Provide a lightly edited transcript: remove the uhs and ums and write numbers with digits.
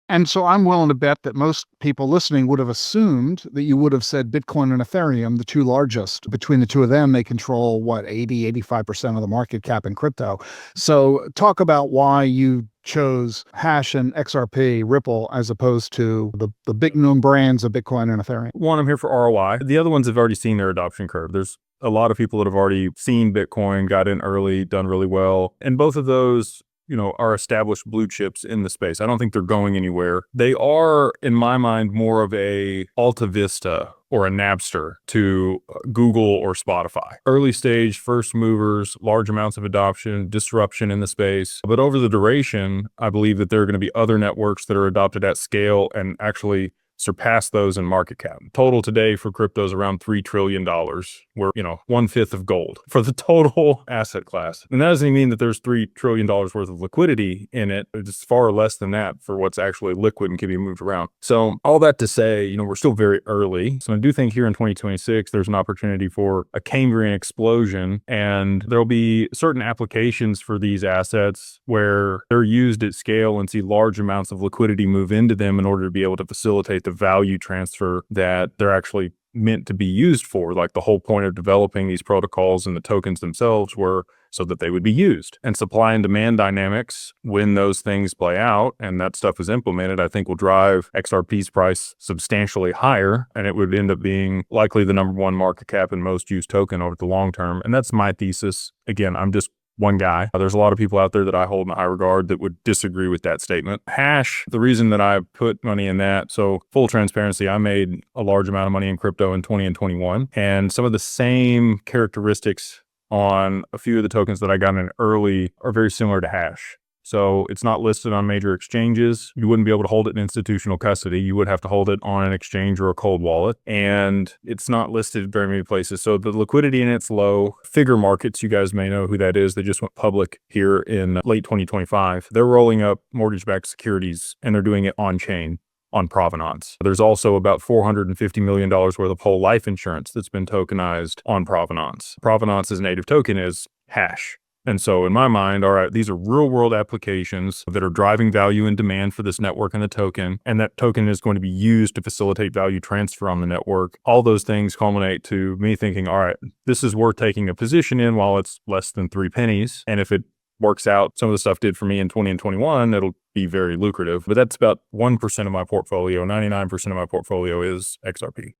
And so I'm willing to bet that most people listening would have assumed that you would have said Bitcoin and Ethereum, the two largest. Between the two of them, they control what, 85% of the market cap in crypto. So talk about why you chose Hash and XRP, Ripple, as opposed to the big known brands of Bitcoin and Ethereum. One, I'm here for ROI. The other ones have already seen their adoption curve. There's a lot of people that have already seen Bitcoin, got in early, done really well. And both of those, are established blue chips in the space. I don't think they're going anywhere. They are, in my mind, more of a Alta Vista or a Napster to Google or Spotify. Early stage, first movers, large amounts of adoption, disruption in the space. But over the duration, I believe that there are going to be other networks that are adopted at scale and actually surpass those in market cap. Total today for crypto is around $3 trillion. We're, 1/5 of gold for the total asset class. And that doesn't mean that there's $3 trillion worth of liquidity in it. It's far less than that for what's actually liquid and can be moved around. So all that to say, we're still very early. So I do think here in 2026, there's an opportunity for a Cambrian explosion, and there'll be certain applications for these assets where they're used at scale and see large amounts of liquidity move into them in order to be able to facilitate the value transfer that they're actually meant to be used for. Like the whole point of developing these protocols and the tokens themselves were so that they would be used. And supply and demand dynamics, when those things play out and that stuff is implemented, I think will drive XRP's price substantially higher, and it would end up being likely the number one market cap and most used token over the long term. And that's my thesis. Again, I'm just one guy. There's a lot of people out there that I hold in high regard that would disagree with that statement. Hash, the reason that I put money in that, so full transparency, I made a large amount of money in crypto in 20 and 21. And some of the same characteristics on a few of the tokens that I got in early are very similar to Hash. So it's not listed on major exchanges. You wouldn't be able to hold it in institutional custody. You would have to hold it on an exchange or a cold wallet. And it's not listed very many places. So the liquidity in it's low. Figure Markets, you guys may know who that is. They just went public here in late 2025. They're rolling up mortgage-backed securities, and they're doing it on-chain on Provenance. There's also about $450 million worth of whole life insurance that's been tokenized on Provenance. Provenance's native token is Hash. And so in my mind, all right, these are real world applications that are driving value and demand for this network and the token. And that token is going to be used to facilitate value transfer on the network. All those things culminate to me thinking, all right, this is worth taking a position in while it's less than 3 pennies. And if it works out, some of the stuff did for me in 20 and 21, it'll be very lucrative. But that's about 1% of my portfolio. 99% of my portfolio is XRP.